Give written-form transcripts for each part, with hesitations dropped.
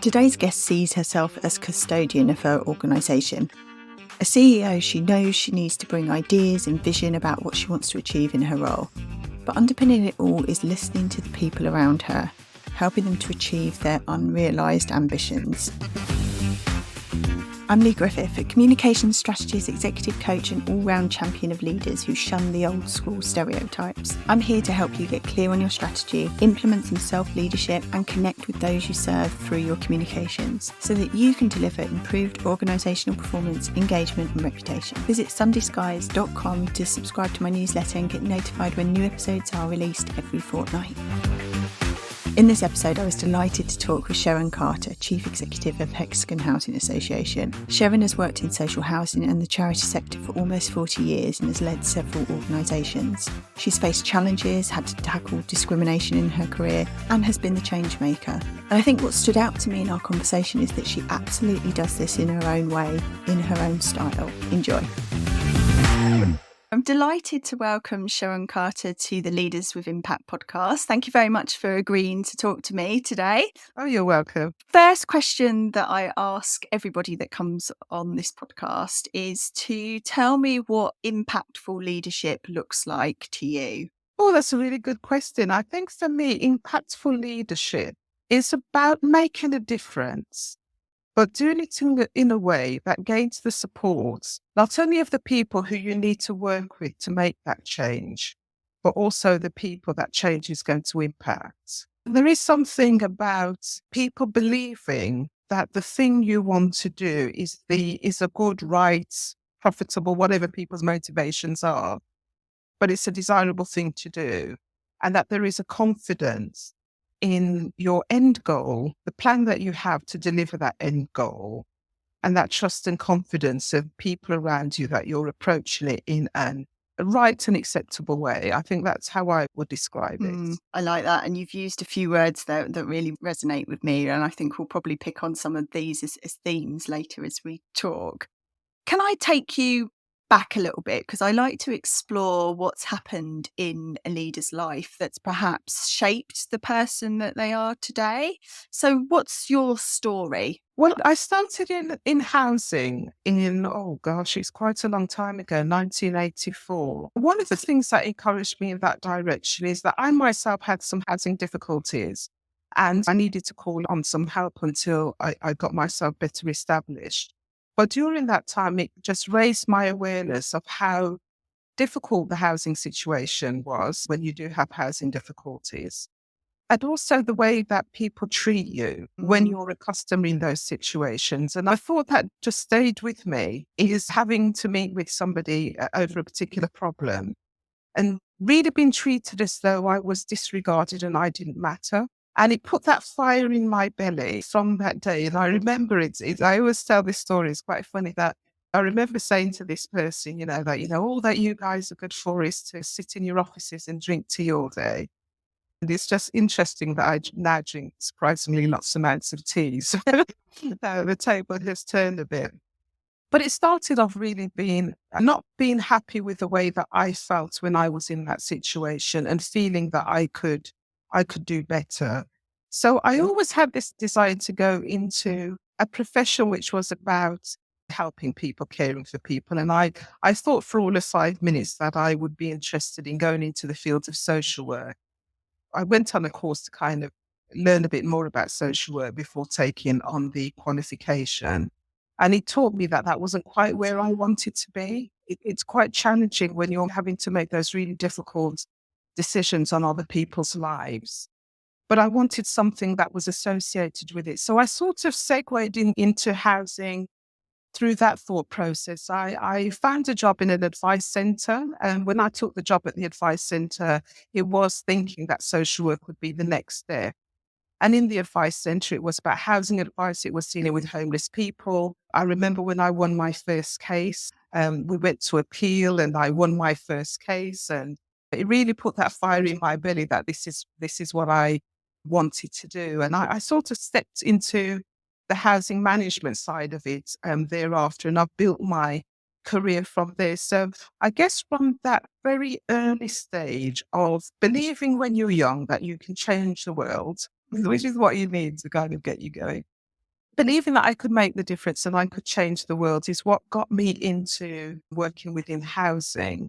Today's guest sees herself as custodian of her organisation. A CEO, she knows she needs to bring ideas and vision about what she wants to achieve in her role. But underpinning it all is listening to the people around her, helping them to achieve their unrealised ambitions. I'm Lee Griffith, a communications strategist, executive coach and all-round champion of leaders who shun the old school stereotypes. I'm here to help you get clear on your strategy, implement some self-leadership and connect with those you serve through your communications so that you can deliver improved organisational performance, engagement and reputation. Visit sundaysskies.com to subscribe to my newsletter and get notified when new episodes are released every fortnight. In this episode, I was delighted to talk with Sheron Carter, Chief Executive of Hexagon Housing Association. Sheron has worked in social housing and the charity sector for almost 40 years and has led several organisations. She's faced challenges, had to tackle discrimination in her career, and has been the change maker. And I think what stood out to me in our conversation is that she absolutely does this in her own way, in her own style. Enjoy. I'm delighted to welcome Sheron Carter to the Leaders with Impact podcast. Thank you very much for agreeing to talk to me today. Oh, you're welcome. First question that I ask everybody that comes on this podcast is to tell me what impactful leadership looks like to you. Oh, that's a really good question. I think for me, impactful leadership is about making a difference, but doing it in a way that gains the support, not only of the people who you need to work with to make that change, but also the people that change is going to impact. There is something about people believing that the thing you want to do is a good, right, profitable, whatever people's motivations are, but it's a desirable thing to do, and that there is a confidence in your end goal, the plan that you have to deliver that end goal, and that trust and confidence of people around you that you're approaching it in a right and acceptable way. I think that's how I would describe it. I like that. And you've used a few words there that really resonate with me. And I think we'll probably pick on some of these as themes later as we talk. Can I take you back a little bit? Because I like to explore what's happened in a leader's life that's perhaps shaped the person that they are today. So what's your story? Well, I started in housing it's quite a long time ago, 1984. One of the things that encouraged me in that direction is that I myself had some housing difficulties and I needed to call on some help until I got myself better established. But during that time, it just raised my awareness of how difficult the housing situation was when you do have housing difficulties. And also the way that people treat you when you're accustomed in those situations. And I thought that just stayed with me, is having to meet with somebody over a particular problem and really being treated as though I was disregarded and I didn't matter. And it put that fire in my belly from that day. And I remember I always tell this story. It's quite funny that I remember saying to this person, all that you guys are good for is to sit in your offices and drink tea all day. And it's just interesting that I now drink surprisingly lots amounts of tea. So now the table has turned a bit. But it started off really not being happy with the way that I felt when I was in that situation and feeling that I could do better. So I always had this desire to go into a profession which was about helping people, caring for people. And I thought for all of 5 minutes that I would be interested in going into the field of social work. I went on a course to kind of learn a bit more about social work before taking on the qualification. And it taught me that wasn't quite where I wanted to be. It's quite challenging when you're having to make those really difficult decisions on other people's lives. But I wanted something that was associated with it. So I sort of segued into housing through that thought process. I found a job in an advice centre. And when I took the job at the advice centre, it was thinking that social work would be the next step. And in the advice centre, it was about housing advice. It was dealing with homeless people. I remember when I won my first case, we went to appeal and I won my first case. And it really put that fire in my belly that this is what I wanted to do. And I sort of stepped into the housing management side of it thereafter, and I've built my career from there. So I guess from that very early stage of believing when you're young that you can change the world, which is what you need to kind of get you going. believing that I could make the difference and I could change the world is what got me into working within housing.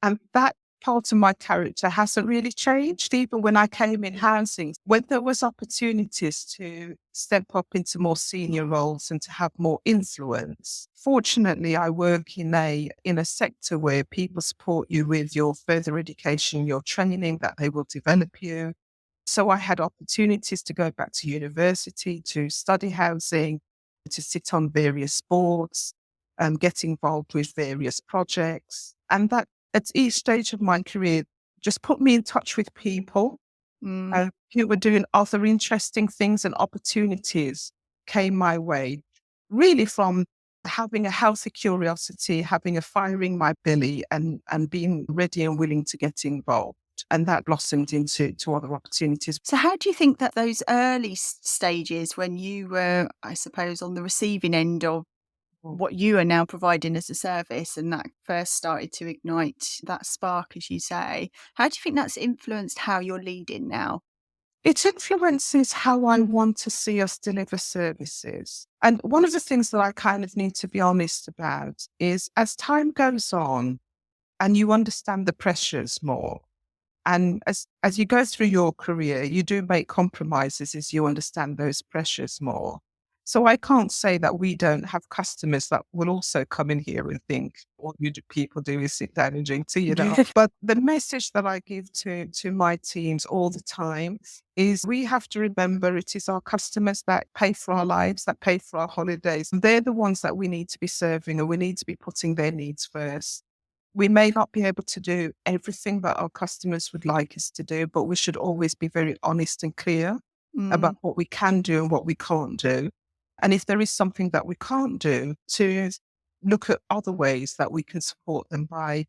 And that part of my character hasn't really changed, even when I came in housing. When there was opportunities to step up into more senior roles and to have more influence. Fortunately, I work in a sector where people support you with your further education, your training, that they will develop you. So I had opportunities to go back to university, to study housing, to sit on various boards, get involved with various projects. And that at each stage of my career just put me in touch with people who were doing other interesting things, and opportunities came my way, really from having a healthy curiosity, having a fire in my belly, and being ready and willing to get involved. And that blossomed into other opportunities. So, how do you think that those early stages, when you were, I suppose, on the receiving end of what you are now providing as a service, and that first started to ignite that spark, as you say, how do you think that's influenced how you're leading now? It influences how I want to see us deliver services. And one of the things that I kind of need to be honest about is, as time goes on and you understand the pressures more, and as you go through your career, you do make compromises as you understand those pressures more. So I can't say that we don't have customers that will also come in here and think all people do is sit down and drink tea, But the message that I give to my teams all the time is, we have to remember it is our customers that pay for our lives, that pay for our holidays. They're the ones that we need to be serving, and we need to be putting their needs first. We may not be able to do everything that our customers would like us to do, but we should always be very honest and clear about what we can do and what we can't do. And if there is something that we can't do, to look at other ways that we can support them by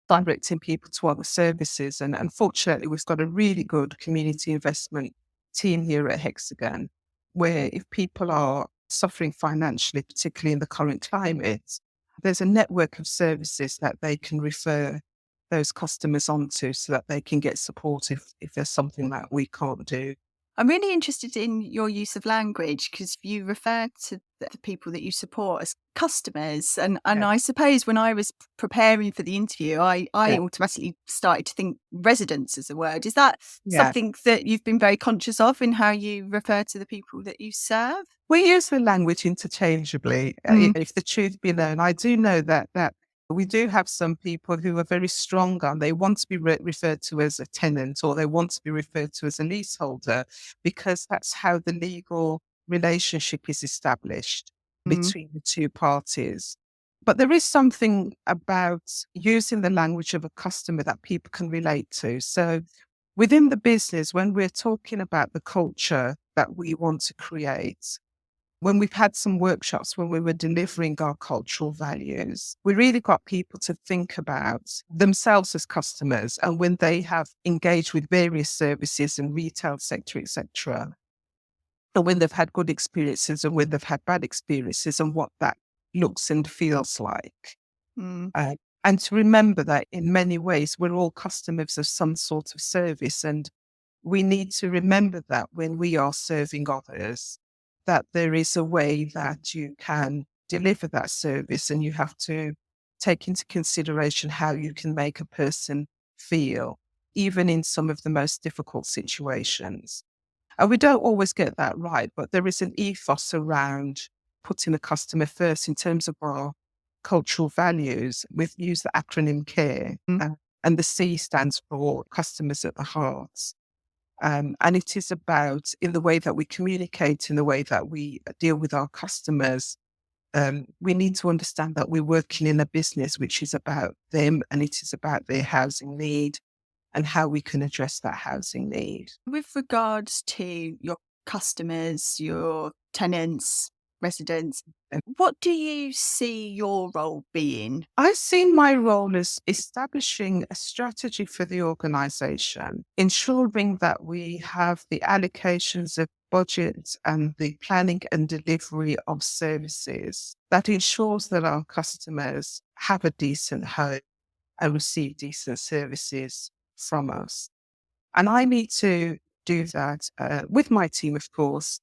directing people to other services. And unfortunately, we've got a really good community investment team here at Hexagon, where if people are suffering financially, particularly in the current climate, there's a network of services that they can refer those customers onto, so that they can get support if there's something that we can't do. I'm really interested in your use of language, because you refer to the people that you support as customers. And Yeah. I suppose when I was preparing for the interview, I Yeah. automatically started to think residents as a word. Is that Yeah. something that you've been very conscious of in how you refer to the people that you serve? We use the language interchangeably. If the truth be known, I do know that we do have some people who are very strong on, they want to be referred to as a tenant, or they want to be referred to as a leaseholder, because that's how the legal relationship is established between the two parties. But there is something about using the language of a customer that people can relate to. So within the business, when we're talking about the culture that we want to create, when we've had some workshops when we were delivering our cultural values, we really got people to think about themselves as customers, and when they have engaged with various services and retail sector, etc., and when they've had good experiences and when they've had bad experiences, and what that looks and feels like. Uh, and to remember that in many ways, we're all customers of some sort of service. And we need to remember that when we are serving others, that there is a way that you can deliver that service, and you have to take into consideration how you can make a person feel, even in some of the most difficult situations. And we don't always get that right, but there is an ethos around putting the customer first in terms of our cultural values. We've used the acronym CARE, and the C stands for customers at the heart. And it is about, in the way that we communicate, in the way that we deal with our customers, we need to understand that we're working in a business which is about them, and it is about their housing need and how we can address that housing need. With regards to your customers, your tenants, residents, what do you see your role being? I see my role as establishing a strategy for the organisation, ensuring that we have the allocations of budget and the planning and delivery of services that ensures that our customers have a decent home and receive decent services from us. And I need to do that with my team, of course,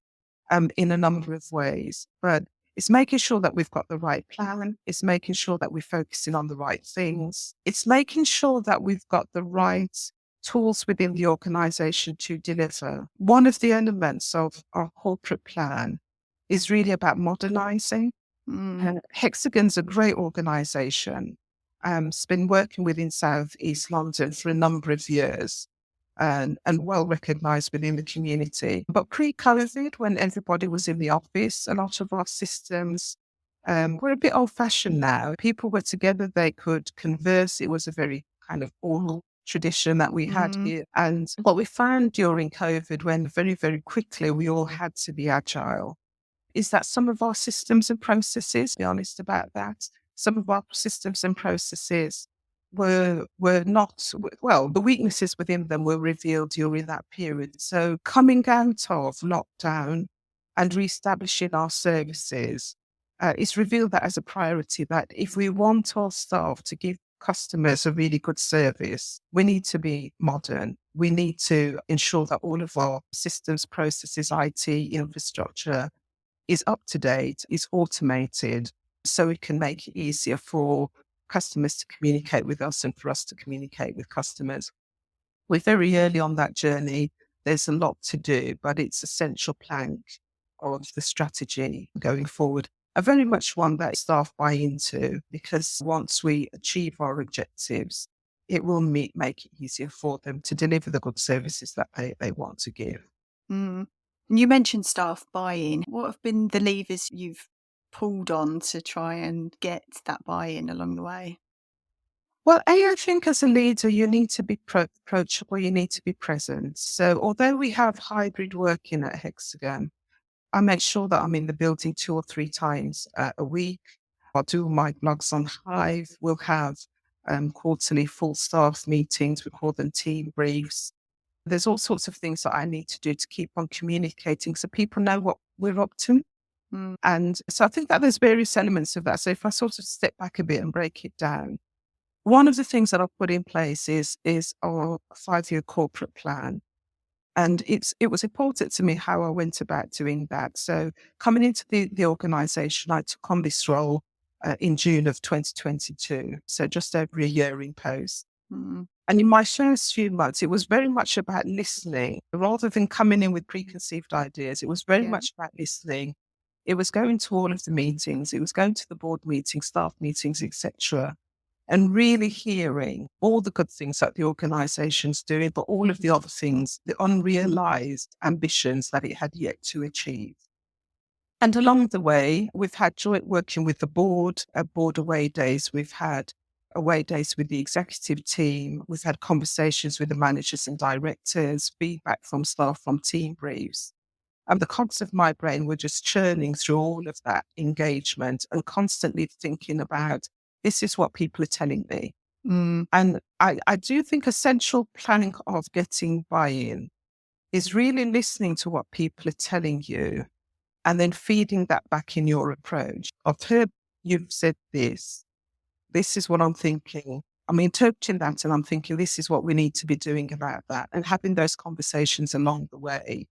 in a number of ways. But it's making sure that we've got the right plan. It's making sure that we're focusing on the right things. It's making sure that we've got the right tools within the organization to deliver. One of the elements of our corporate plan is really about modernizing. Hexagon's a great organization. It's been working within South East London for a number of years and well recognized within the community. But pre-COVID, when everybody was in the office, a lot of our systems were a bit old-fashioned now. People were together, they could converse. It was a very kind of oral tradition that we had here. And what we found during COVID, when very, very quickly we all had to be agile, is that some of our systems and processes, be honest about that, some of our systems and processes were not, well, the weaknesses within them were revealed during that period. So coming out of lockdown and reestablishing our services, it's revealed that as a priority, that if we want our staff to give customers a really good service, we need to be modern. We need to ensure that all of our systems, processes, IT, infrastructure is up to date, is automated, so we can make it easier for customers to communicate with us and for us to communicate with customers. We're very early on that journey. There's a lot to do, but it's an essential plank of the strategy going forward. And very much one that staff buy into, because once we achieve our objectives, it will make it easier for them to deliver the good services that they want to give. And you mentioned staff buy-in. What have been the levers you've pulled on to try and get that buy-in along the way? Well, I think as a leader, you need to be approachable, you need to be present. So although we have hybrid working at Hexagon, I make sure that I'm in the building 2 or 3 times a week. I'll do my blogs on Hive. We'll have quarterly full staff meetings. We call them team briefs. There's all sorts of things that I need to do to keep on communicating so people know what we're up to. And so I think that there's various elements of that. So if I sort of step back a bit and break it down, one of the things that I've put in place is our 5-year corporate plan. And it was important to me how I went about doing that. So coming into the organisation, I took on this role in June of 2022. So just over a year in post. And in my first few months, it was very much about listening. Rather than coming in with preconceived ideas, it was very much about listening. It was going to all of the meetings. It was going to the board meetings, staff meetings, etc., and really hearing all the good things that the organisation's doing, but all of the other things, the unrealised ambitions that it had yet to achieve. And along the way, we've had joint working with the board, board away days. We've had away days with the executive team. We've had conversations with the managers and directors, feedback from staff, from team briefs. And the cogs of my brain were just churning through all of that engagement and constantly thinking about, this is what people are telling me. And I do think essential planning of getting buy-in is really listening to what people are telling you and then feeding that back in your approach. I've heard you've said this. This is what I'm thinking. I'm interpreting that and I'm thinking this is what we need to be doing about that, and having those conversations along the way.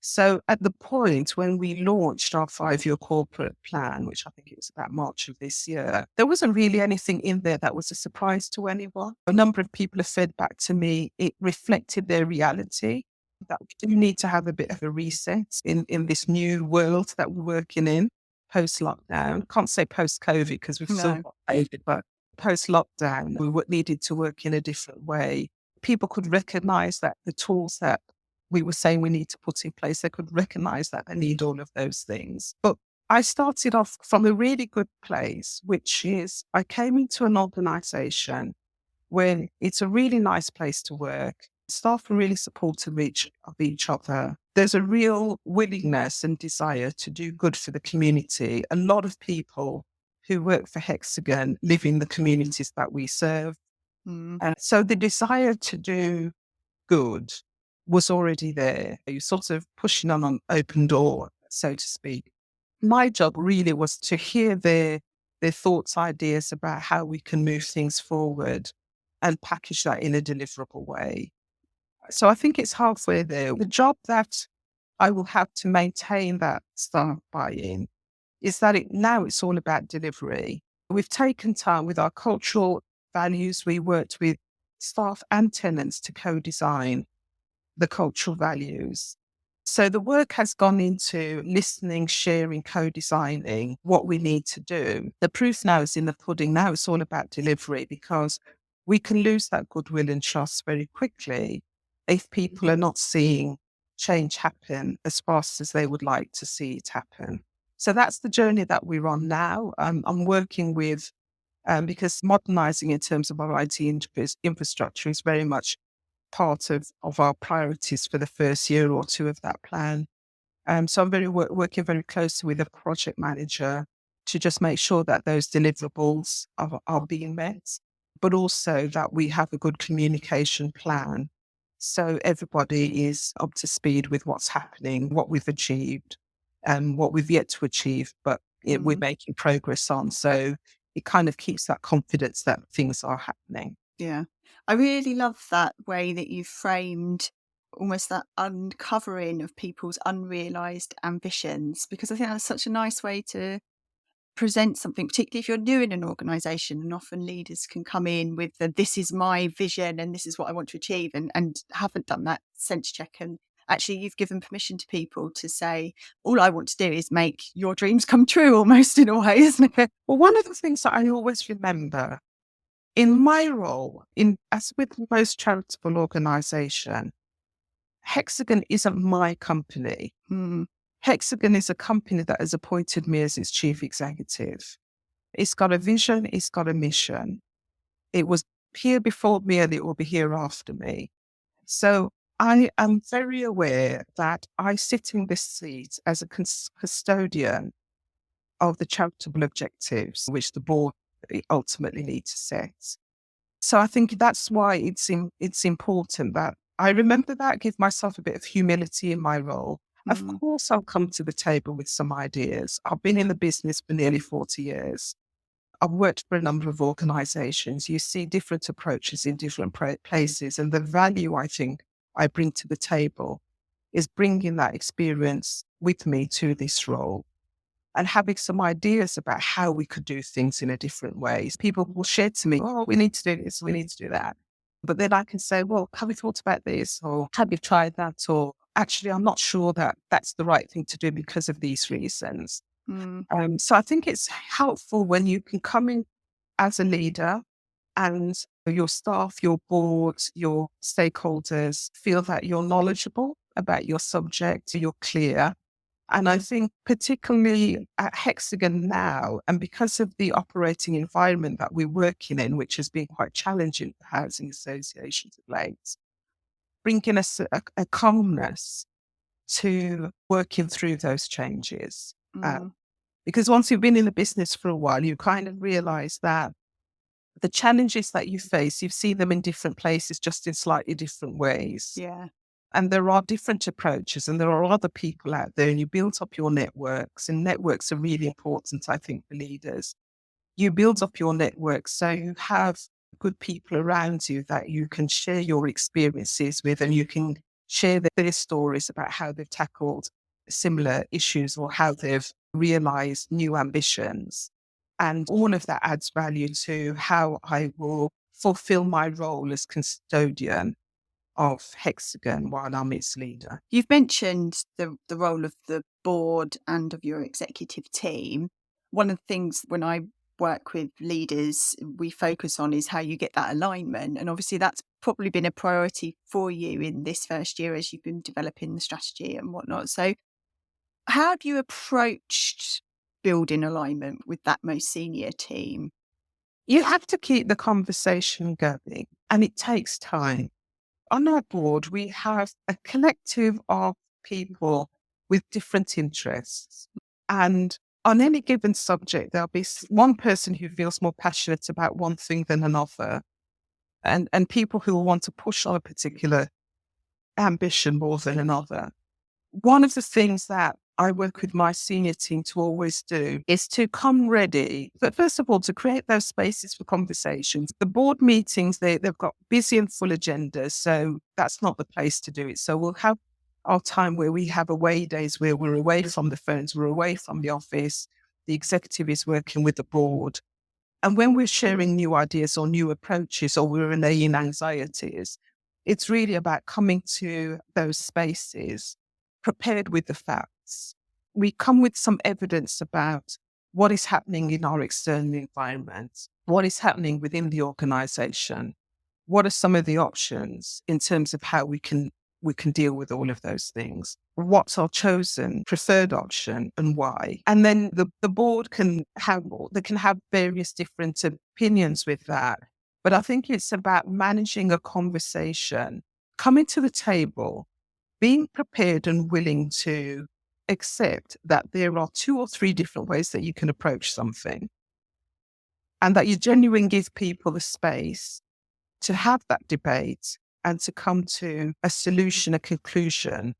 So at the point when we launched our 5-year corporate plan, which I think it was about March of this year, there wasn't really anything in there that was a surprise to anyone. A number of people have fed back to me, it reflected their reality, that we do need to have a bit of a reset in this new world that we're working in post-lockdown. Can't say post-COVID because we've still got COVID, but post-lockdown, we needed to work in a different way. People could recognise that the tools that we were saying we need to put in place, they could recognise that they need all of those things. But I started off from a really good place, which is I came into an organisation where it's a really nice place to work. Staff are really supportive of each other. There's a real willingness and desire to do good for the community. A lot of people who work for Hexagon live in the communities that we serve. And so the desire to do good was already there. You're sort of pushing on an open door, so to speak. My job really was to hear their thoughts, ideas about how we can move things forward and package that in a deliverable way. So I think it's halfway there. The job that I will have to maintain that staff buy-in is that now it's all about delivery. We've taken time with our cultural values. We worked with staff and tenants to co-design the cultural values. So the work has gone into listening, sharing, co-designing what we need to do. The proof now is in the pudding. Now it's all about delivery, because we can lose that goodwill and trust very quickly if people are not seeing change happen as fast as they would like to see it happen. So that's the journey that we're on now. I'm working with, because modernizing in terms of our IT infrastructure is very much part of our priorities for the first year or two of that plan. So I'm working very closely with a project manager to just make sure that those deliverables are being met, but also that we have a good communication plan. So everybody is up to speed with what's happening, what we've achieved, and what we've yet to achieve, but we're making progress on. So it kind of keeps that confidence that things are happening. Yeah. I really love that way that you framed almost that uncovering of people's unrealised ambitions, because I think that's such a nice way to present something, particularly if you're new in an organisation. And often leaders can come in with this is my vision and this is what I want to achieve, and haven't done that sense check. And actually you've given permission to people to say, all I want to do is make your dreams come true, almost, in a way, isn't it? Well, one of the things that I always remember in my role, as with most charitable organisation, Hexagon isn't my company. Hexagon is a company that has appointed me as its chief executive. It's got a vision, it's got a mission. It was here before me and it will be here after me. So I am very aware that I sit in this seat as a custodian of the charitable objectives which the board ultimately need to set. So I think that's why it's important that I remember that, give myself a bit of humility in my role. Of course, I'll come to the table with some ideas. I've been in the business for nearly 40 years. I've worked for a number of organizations. You see different approaches in different places. And the value I think I bring to the table is bringing that experience with me to this role and having some ideas about how we could do things in a different way. People will share to me, oh, we need to do this, we need to do that. But then I can say, well, have you thought about this? Or have you tried that? Or actually, I'm not sure that that's the right thing to do because of these reasons. So I think it's helpful when you can come in as a leader and your staff, your board, your stakeholders feel that you're knowledgeable about your subject, you're clear. And I think particularly at Hexagon now, and because of the operating environment that we're working in, which has been quite challenging for housing associations of late, bringing us a calmness to working through those changes. Because once you've been in the business for a while, you kind of realize that the challenges that you face, you've seen them in different places, just in slightly different ways. Yeah. And there are different approaches and there are other people out there, and you build up your networks, and networks are really important, I think, for leaders. You build up your networks so you have good people around you that you can share your experiences with, and you can share their stories about how they've tackled similar issues or how they've realized new ambitions. And all of that adds value to how I will fulfill my role as custodian of Hexagon while I'm its leader. You've mentioned the role of the board and of your executive team. One of the things when I work with leaders we focus on is how you get that alignment. And obviously that's probably been a priority for you in this first year as you've been developing the strategy and whatnot. So how have you approached building alignment with that most senior team? You have to keep the conversation going, and it takes time. On our board, we have a collective of people with different interests. And on any given subject, there'll be one person who feels more passionate about one thing than another, and people who will want to push on a particular ambition more than another. One of the things that I work with my senior team to always do is to come ready, but first of all, to create those spaces for conversations. The board meetings, they've got busy and full agendas, so that's not the place to do it. So we'll have our time where we have away days where we're away from the phones, we're away from the office, the executive is working with the board. And when we're sharing new ideas or new approaches or we're relaying anxieties, it's really about coming to those spaces prepared with the facts. We come with some evidence about what is happening in our external environment, what is happening within the organization, what are some of the options in terms of how we can deal with all of those things. What's our chosen preferred option and why? And then the board can have various different opinions with that. But I think it's about managing a conversation, coming to the table, being prepared and willing to accept that there are 2 or 3 different ways that you can approach something, and that you genuinely give people the space to have that debate and to come to a solution, a conclusion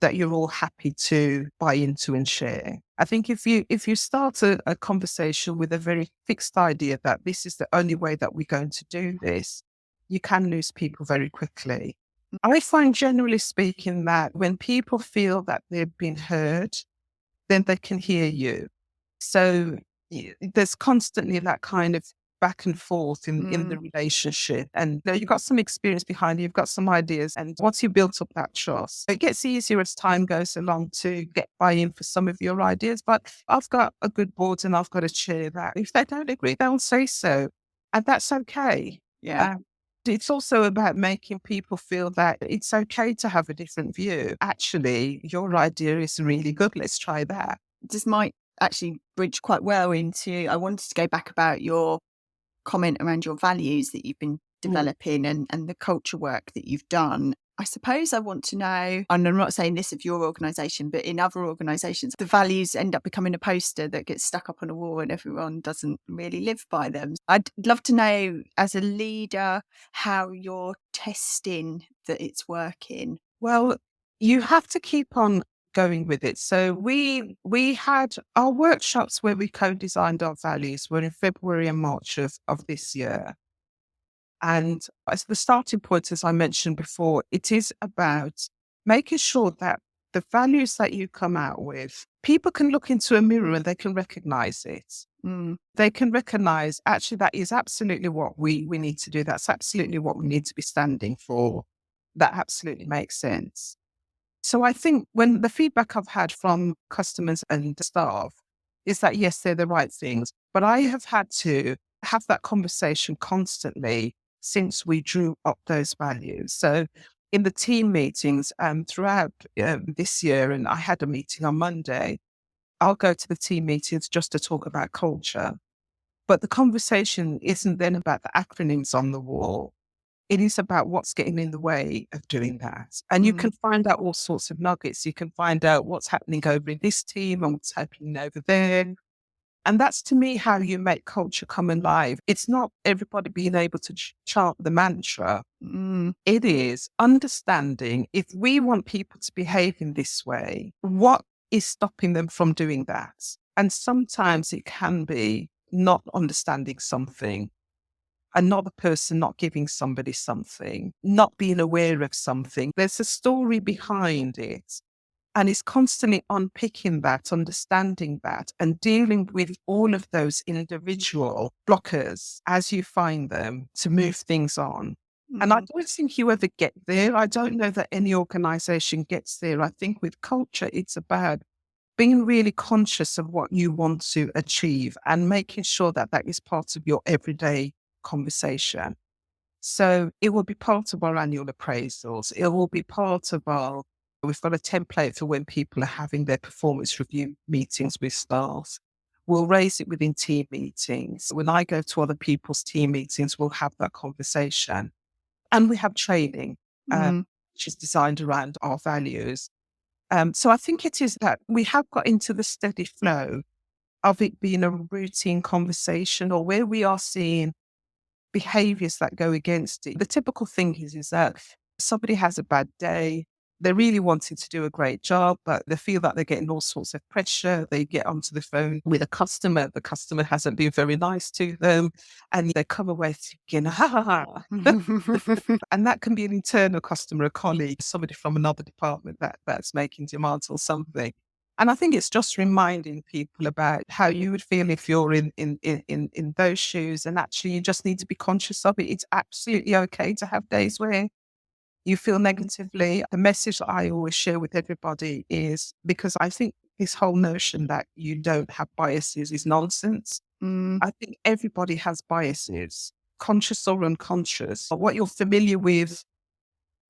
that you're all happy to buy into and share. I think if you start a conversation with a very fixed idea that this is the only way that we're going to do this, you can lose people very quickly. I find, generally speaking, that when people feel that they've been heard, then they can hear you. So there's constantly that kind of back and forth in the relationship. And you've got some experience behind you, you've got some ideas. And once you built up that trust, it gets easier as time goes along to get buy-in for some of your ideas. But I've got a good board and I've got to share that. If they don't agree, they'll say so. And that's okay. Yeah. It's also about making people feel that it's okay to have a different view. Actually, your idea is really good. Let's try that. This might actually bridge quite well into, I wanted to go back about your comment around your values that you've been developing and the culture work that you've done. I suppose I want to know, and I'm not saying this of your organisation, but in other organisations, the values end up becoming a poster that gets stuck up on a wall and everyone doesn't really live by them. I'd love to know, as a leader, how you're testing that it's working. Well, you have to keep on going with it. So we had our workshops where we co-designed our values were in February and March of this year. And as the starting point, as I mentioned before, it is about making sure that the values that you come out with, people can look into a mirror and they can recognize it. They can recognize, actually, that is absolutely what we need to do. That's absolutely what we need to be standing for. That absolutely makes sense. So I think when the feedback I've had from customers and staff is that, yes, they're the right things, but I have had to have that conversation constantly since we drew up those values. So in the team meetings throughout this year, and I had a meeting on Monday, I'll go to the team meetings just to talk about culture. But the conversation isn't then about the acronyms on the wall. It is about what's getting in the way of doing that. And you can find out all sorts of nuggets. You can find out what's happening over in this team and what's happening over there. And that's, to me, how you make culture come alive. It's not everybody being able to chant the mantra. It is understanding, if we want people to behave in this way, what is stopping them from doing that? And sometimes it can be not understanding something, another person not giving somebody something, not being aware of something. There's a story behind it. And it's constantly unpicking that, understanding that, and dealing with all of those individual blockers as you find them to move things on. And I don't think you ever get there. I don't know that any organization gets there. I think with culture, it's about being really conscious of what you want to achieve and making sure that that is part of your everyday conversation. So it will be part of our annual appraisals. It will be part of we've got a template for when people are having their performance review meetings with staff. We'll raise it within team meetings. When I go to other people's team meetings, we'll have that conversation. And we have training, which is designed around our values. So I think it is that we have got into the steady flow of it being a routine conversation, or where we are seeing behaviors that go against it. The typical thing is that somebody has a bad day, they're really wanting to do a great job, but they feel that they're getting all sorts of pressure. They get onto the phone with a customer. The customer hasn't been very nice to them. And they come away thinking, ha ha ha. And that can be an internal customer, a colleague, somebody from another department that's making demands or something. And I think it's just reminding people about how you would feel if you're in those shoes. And actually, you just need to be conscious of it. It's absolutely okay to have days where you feel negatively. The message that I always share with everybody is, because I think this whole notion that you don't have biases is nonsense. I think everybody has biases, conscious or unconscious. What you're familiar with,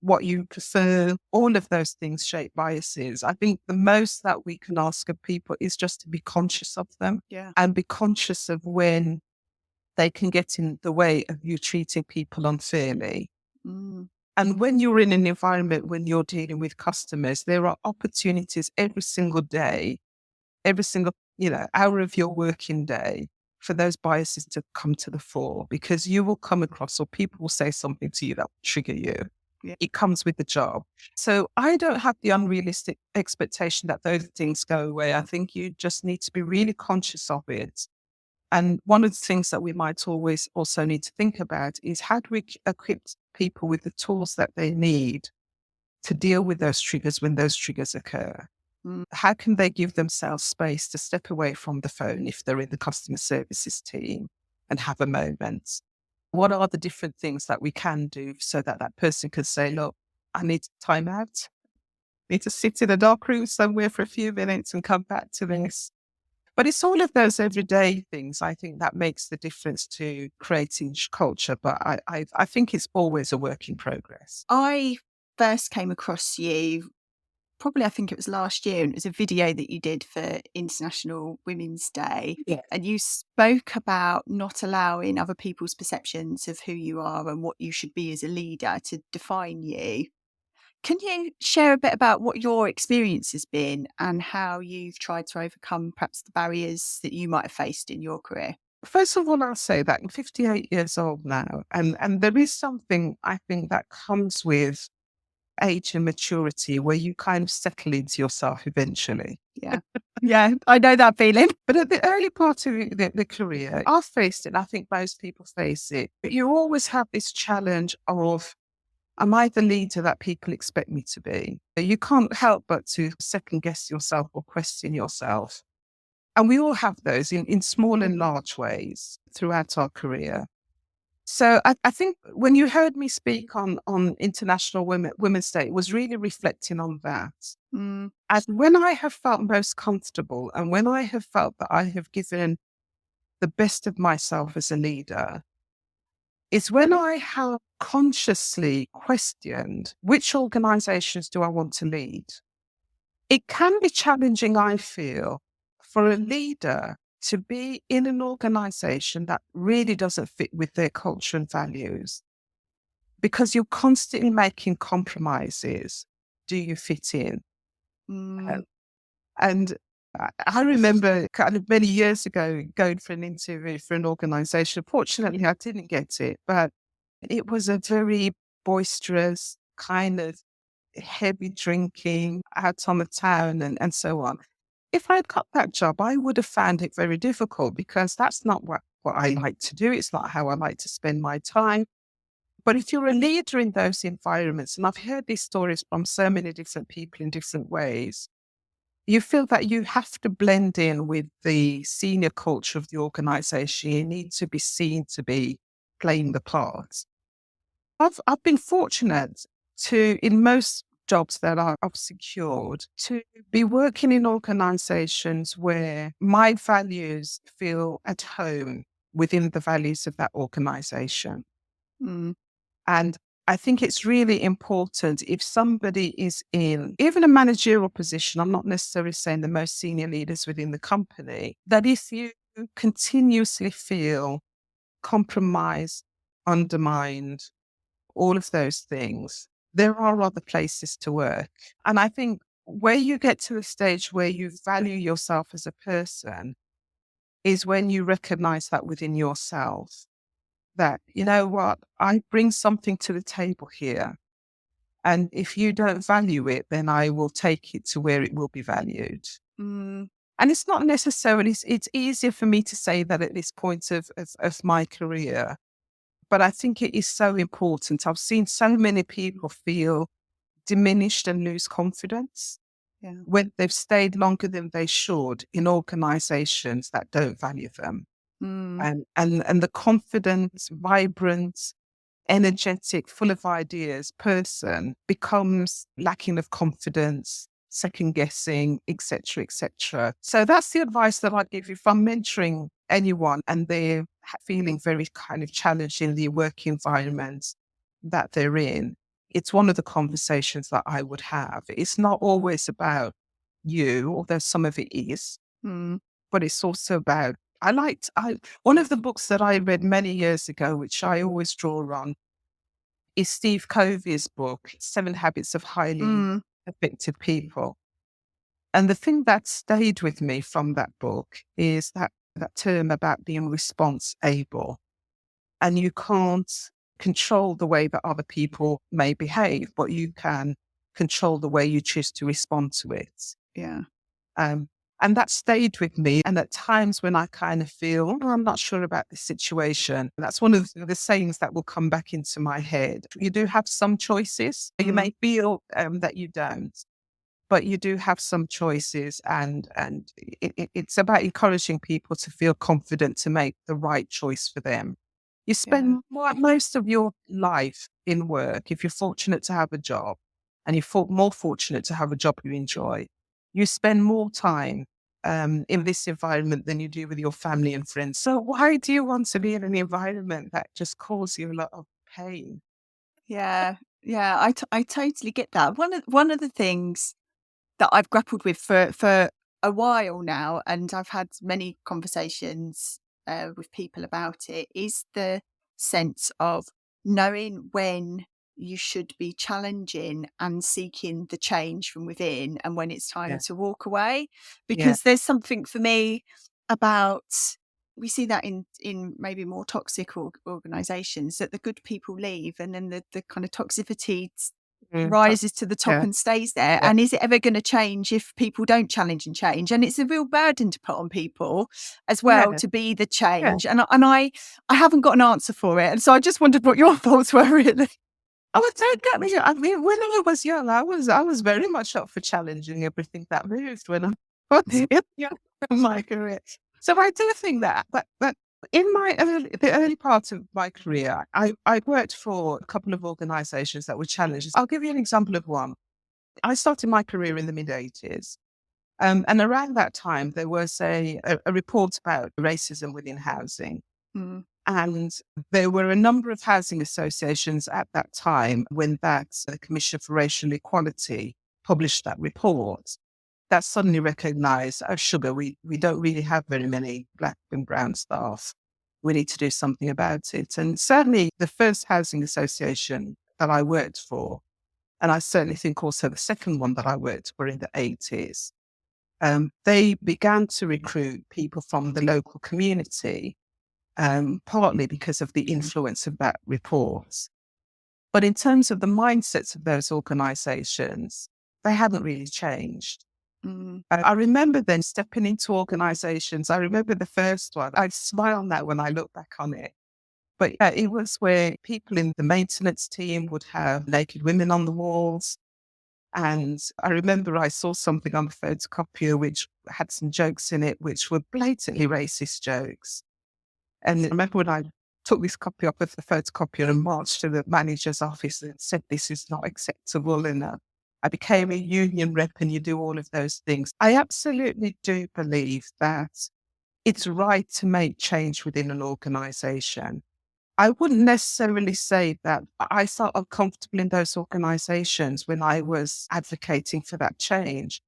what you prefer, all of those things shape biases. I think the most that we can ask of people is just to be conscious of them and be conscious of when they can get in the way of you treating people unfairly. And when you're in an environment, when you're dealing with customers, there are opportunities every single day, every single, hour of your working day for those biases to come to the fore, because you will come across, or people will say something to you that will trigger you. It comes with the job. So I don't have the unrealistic expectation that those things go away. I think you just need to be really conscious of it. And one of the things that we might always also need to think about is, how do we equip people with the tools that they need to deal with those triggers when those triggers occur? How can they give themselves space to step away from the phone if they're in the customer services team and have a moment? What are the different things that we can do so that that person can say, look, I need time out. I need to sit in a dark room somewhere for a few minutes and come back to this. But it's all of those everyday things, I think, that makes the difference to creating culture. But I think it's always a work in progress. I first came across you, probably I think it was last year, and it was a video that you did for International Women's Day. Yeah. And you spoke about not allowing other people's perceptions of who you are and what you should be as a leader to define you. Can you share a bit about what your experience has been and how you've tried to overcome perhaps the barriers that you might have faced in your career? First of all, I'll say that I'm 58 years old now, and there is something I think that comes with age and maturity where you kind of settle into yourself eventually. Yeah. Yeah, I know that feeling. But at the early part of the career, I faced it, and I think most people face it. But you always have this challenge of, am I the leader that people expect me to be? You can't help but to second guess yourself or question yourself. And we all have those in small and large ways throughout our career. So I think when you heard me speak on International Women's Day, it was really reflecting on that. And when I have felt most comfortable and when I have felt that I have given the best of myself as a leader, is when I have consciously questioned, which organizations do I want to lead? It can be challenging, I feel, for a leader to be in an organization that really doesn't fit with their culture and values, because you're constantly making compromises. Do you fit in? And I remember kind of many years ago going for an interview for an organization. Fortunately, I didn't get it, but it was a very boisterous, kind of heavy drinking, out on the town and so on. If I'd got that job, I would have found it very difficult, because that's not what I like to do. It's not how I like to spend my time. But if you're a leader in those environments, and I've heard these stories from so many different people in different ways, you feel that you have to blend in with the senior culture of the organization. You need to be seen to be playing the part. I've been fortunate to, in most jobs that I've secured, to be working in organizations where my values feel at home within the values of that organization. And I think it's really important, if somebody is in even a managerial position, I'm not necessarily saying the most senior leaders within the company, that if you continuously feel compromised, undermined, all of those things, there are other places to work. And I think where you get to a stage where you value yourself as a person is when you recognize that within yourself, that, you know what, I bring something to the table here. And if you don't value it, then I will take it to where it will be valued. Mm, And it's not necessarily, it's easier for me to say that at this point of my career, but I think it is so important. I've seen so many people feel diminished and lose confidence yeah. when they've stayed longer than they should in organizations that don't value them. Mm, And the confident, vibrant, energetic, full of ideas person becomes lacking of confidence, second guessing, etc., etc. So that's the advice that I give if I'm mentoring anyone and they're feeling very kind of challenged in the work environment that they're in. It's one of the conversations that I would have. It's not always about you, although some of it is, mm, but it's also about one of the books that I read many years ago, which I always draw on, is Steve Covey's book, Seven Habits of Highly mm, Effective People. And the thing that stayed with me from that book is that term about being response able. And you can't control the way that other people may behave, but you can control the way you choose to respond to it. yeah. Um, and that stayed with me. And at times when I kind of feel, oh, I'm not sure about this situation, that's one of the sayings that will come back into my head. You do have some choices. You Mm, may feel that you don't, but you do have some choices. And it's about encouraging people to feel confident to make the right choice for them. You yeah. spend most of your life in work, if you're fortunate to have a job, and you're more fortunate to have a job you enjoy, you spend more time in this environment than you do with your family and friends. So why do you want to be in an environment that just causes you a lot of pain? Yeah. Yeah. I totally get that. One of the things that I've grappled with for a while now, and I've had many conversations with people about it, is the sense of knowing when you should be challenging and seeking the change from within and when it's time Yeah, to walk away. yeah, Because there's something for me about, we see that in maybe more toxic organizations, that the good people leave and then the kind of toxicity rises to the top yeah, and stays there. yeah, And is it ever going to change if people don't challenge and change? And it's a real burden to put on people as well yeah, to be the yeah. change. And I haven't got an answer for it. And so I just wondered what your thoughts were, really. Oh, don't get me. I mean, when I was young, I was very much up for challenging everything that moved when I was young in my career. So I do think that in the early part of my career, I worked for a couple of organisations that were challenges. I'll give you an example of one. I started my career in the mid-80s. And around that time, there was a report about racism within housing. Mm, And there were a number of housing associations at that time when the Commission for Racial Equality published that report that suddenly recognized, oh, sugar, we don't really have very many black and brown staff. We need to do something about it. And certainly the first housing association that I worked for, and I certainly think also the second one that I worked for in the 80s, they began to recruit people from the local community, partly because of the influence of that report. But in terms of the mindsets of those organizations, they haven't really changed. mm, I remember then stepping into organizations. I remember the first one. I smile now when I look back on it. But yeah, it was where people in the maintenance team would have naked women on the walls. And I remember I saw something on the photocopier which had some jokes in it, which were blatantly racist jokes. And I remember when I took this copy off of the photocopier and marched to the manager's office and said, this is not acceptable. And I became a union rep and you do all of those things. I absolutely do believe that it's right to make change within an organization. I wouldn't necessarily say that I felt uncomfortable in those organizations when I was advocating for that change.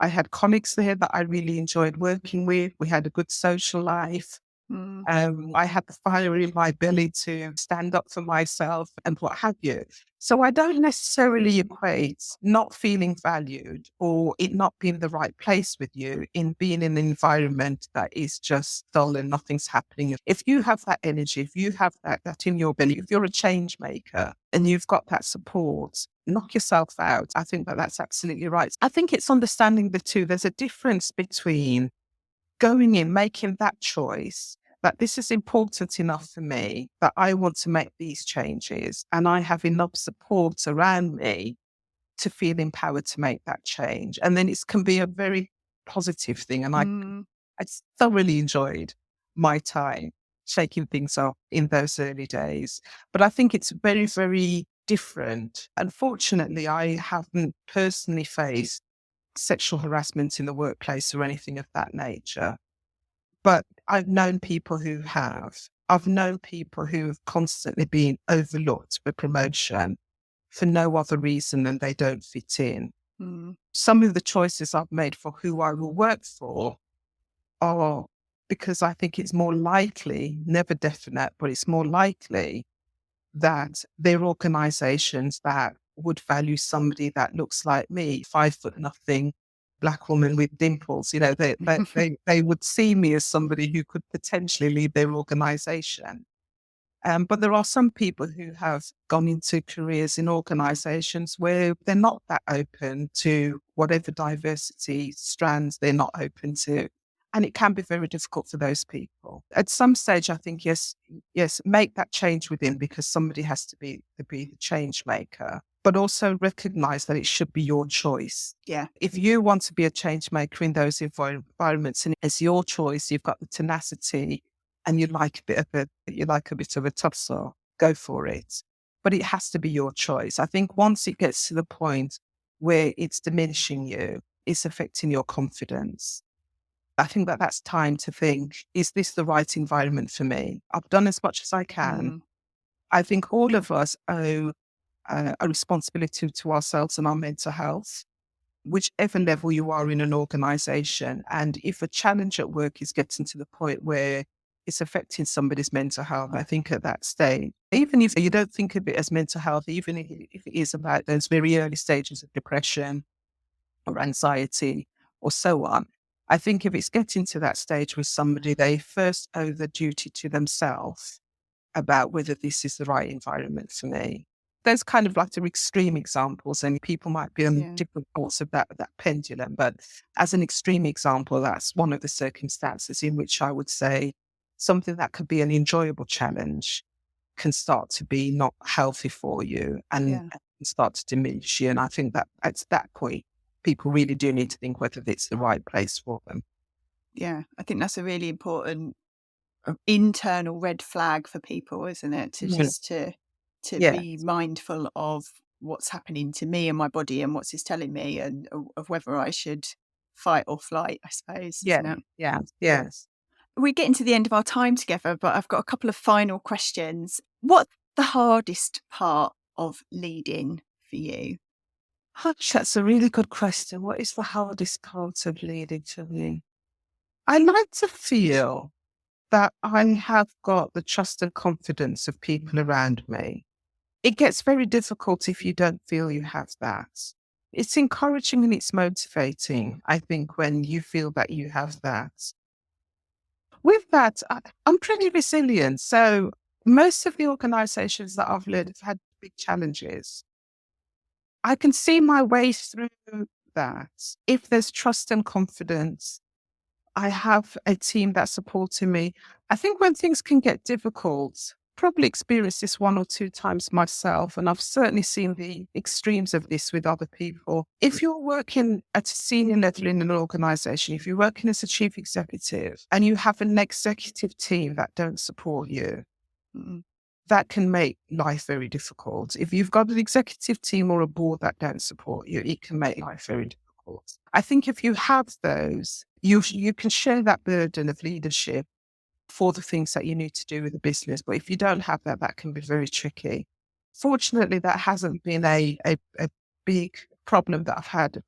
I had colleagues there that I really enjoyed working with. We had a good social life. Mm. I had the fire in my belly to stand up for myself and what have you. So I don't necessarily equate not feeling valued or it not being the right place with you in being in an environment that is just dull and nothing's happening. If you have that energy, if you have that in your belly, if you're a change maker and you've got that support, knock yourself out. I think that's absolutely right. I think it's understanding the two. There's a difference between going in, making that choice that this is important enough for me that I want to make these changes and I have enough support around me to feel empowered to make that change. And then it can be a very positive thing. And I thoroughly enjoyed my time shaking things up in those early days. But I think it's very, very different. Unfortunately, I haven't personally faced sexual harassment in the workplace or anything of that nature. But I've known people who have. I've known people who have constantly been overlooked for promotion for no other reason than they don't fit in. Mm. Some of the choices I've made for who I will work for are because I think it's more likely, never definite, but it's more likely that they're organizations that would value somebody that looks like me, 5'0" Black woman with dimples. You know, they would see me as somebody who could potentially lead their organization. But there are some people who have gone into careers in organizations where they're not that open to whatever diversity strands they're not open to. And it can be very difficult for those people. At some stage, I think, yes, make that change within because somebody has to be the change maker, but also recognize that it should be your choice. Yeah. If you want to be a change maker in those environments and it's your choice, you've got the tenacity and you like a bit of a tussle, go for it. But it has to be your choice. I think once it gets to the point where it's diminishing you, it's affecting your confidence. I think that's time to think, is this the right environment for me? I've done as much as I can. Mm. I think all of us owe a responsibility to ourselves and our mental health, whichever level you are in an organization. And if a challenge at work is getting to the point where it's affecting somebody's mental health, I think at that stage, even if you don't think of it as mental health, even if it is about those very early stages of depression or anxiety or so on, I think if it's getting to that stage with somebody, they first owe the duty to themselves about whether this is the right environment for me. There's kind of like the extreme examples, and people might be on different parts of that pendulum. But as an extreme example, that's one of the circumstances in which I would say something that could be an enjoyable challenge can start to be not healthy for you and start to diminish you. And I think that at that point, people really do need to think whether it's the right place for them. Yeah, I think that's a really important internal red flag for people, isn't it? To just to be mindful of what's happening to me and my body and what's it's telling me, and of whether I should fight or flight, I suppose. Isn't it? Yes. We're getting to the end of our time together, but I've got a couple of final questions. What's the hardest part of leading for you? That's a really good question. What is the hardest part of leading to me? I like to feel that I have got the trust and confidence of people around me. It gets very difficult if you don't feel you have that. It's encouraging and it's motivating, I think, when you feel that you have that. With that, I'm pretty resilient. So most of the organizations that I've led have had big challenges. I can see my way through that. If there's trust and confidence, I have a team that's supporting me. I think when things can get difficult, probably experienced this one or two times myself, and I've certainly seen the extremes of this with other people. If you're working at a senior level in an organization, if you're working as a chief executive and you have an executive team that don't support you, that can make life very difficult. If you've got an executive team or a board that don't support you, it can make life very difficult. I think if you have those, you can share that burden of leadership for the things that you need to do with the business. But if you don't have that, that can be very tricky. Fortunately, that hasn't been a big problem that I've had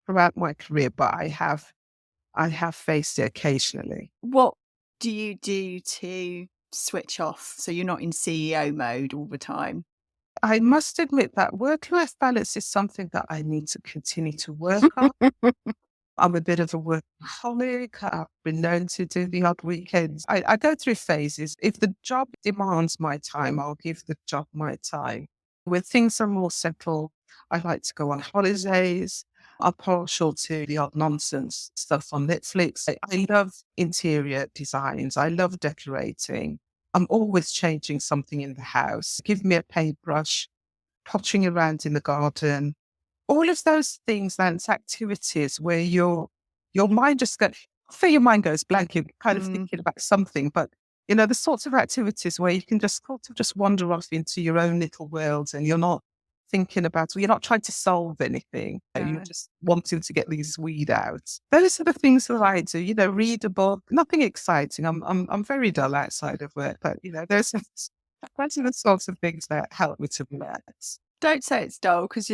throughout my career, but I have faced it occasionally. What do you do to switch off so you're not in CEO mode all the time? I must admit that work-life balance is something that I need to continue to work on. I'm a bit of a workaholic. I've been known to do the odd weekends. I go through phases. If the job demands my time, I'll give the job my time. When things are more settled, I like to go on holidays. I'm partial to the odd nonsense stuff on Netflix. I love interior designs. I love decorating. I'm always changing something in the house. Give me a paintbrush, pottering around in the garden. All of those things, that's activities where your mind just goes, your mind goes blank. You're kind of thinking about something, but the sorts of activities where you can just sort of just wander off into your own little world, and you're not thinking about, you're not trying to solve anything. You're just wanting to get these weed out. Those are the things that I do. Read a book. Nothing exciting. I'm very dull outside of work, but those are the sorts of things that help me to relax. Don't say it's dull, because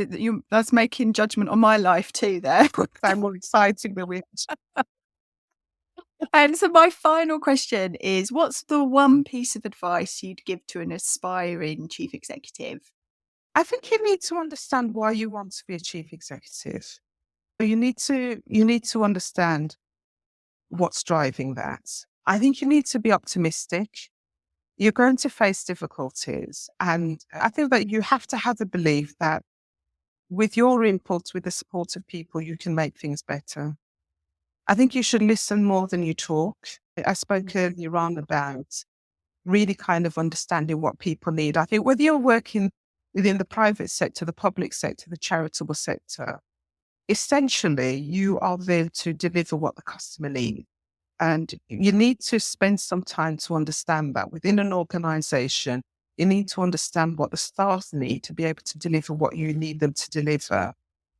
that's making judgment on my life too there. I'm more exciting than we. And so my final question is, what's the one piece of advice you'd give to an aspiring chief executive? I think you need to understand why you want to be a chief executive. You need to understand what's driving that. I think you need to be optimistic. You're going to face difficulties. And I think that you have to have the belief that with your input, with the support of people, you can make things better. I think you should listen more than you talk. I spoke earlier on about really kind of understanding what people need. I think whether you're working within the private sector, the public sector, the charitable sector, essentially you are there to deliver what the customer needs. And you need to spend some time to understand that within an organization, you need to understand what the staff need to be able to deliver what you need them to deliver.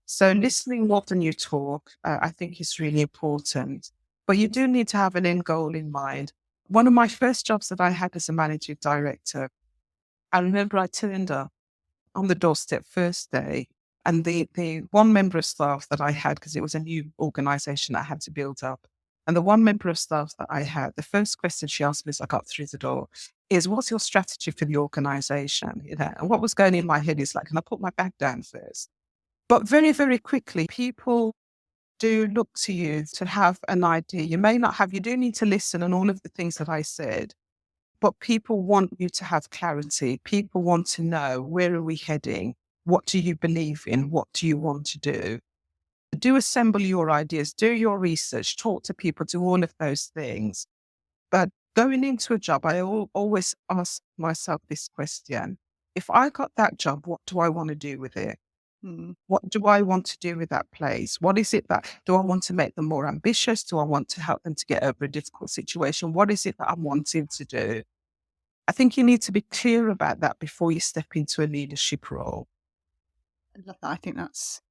So listening more than you talk, I think is really important. But you do need to have an end goal in mind. One of my first jobs that I had as a managing director, I remember I turned up on the doorstep first day, and the one member of staff that I had, because it was a new organization I had to build up, and the one member of staff that I had, the first question she asked me as I got through the door is, what's your strategy for the organization? And what was going in my head is like, can I put my bag down first? But very, very quickly, people do look to you to have an idea. You may not have, you do need to listen and all of the things that I said, but people want you to have clarity. People want to know, where are we heading? What do you believe in? What do you want to do? Do assemble your ideas, do your research, talk to people, do all of those things. But going into a job, I always ask myself this question. If I got that job, what do I want to do with it? What do I want to do with that place? What is it do I want to make them more ambitious? Do I want to help them to get over a difficult situation? What is it that I'm wanting to do? I think you need to be clear about that before you step into a leadership role. I love that. I think that's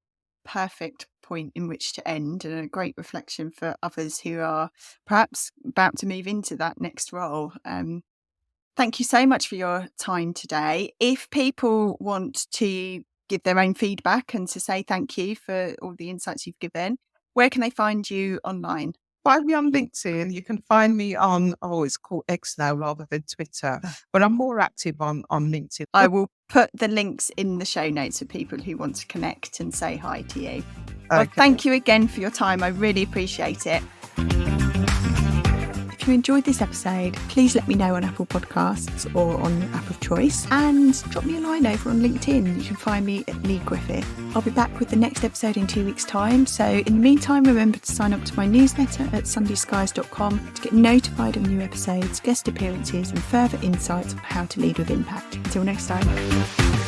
perfect point in which to end, and a great reflection for others who are perhaps about to move into that next role. Thank you so much for your time today. If people want to give their own feedback and to say thank you for all the insights you've given, where can they find you online? Find me on LinkedIn. You can find me on, it's called X now rather than Twitter, but I'm more active on LinkedIn. I will put the links in the show notes for people who want to connect and say hi to you. Well, thank you again for your time. I really appreciate it. If you enjoyed this episode, please let me know on Apple Podcasts or on your app of choice, and drop me a line over on LinkedIn. You can find me at Lee Griffith. I'll be back with the next episode in 2 weeks' time. So in the meantime, remember to sign up to my newsletter at sundayskies.com to get notified of new episodes, guest appearances, and further insights on how to lead with impact. Until next time.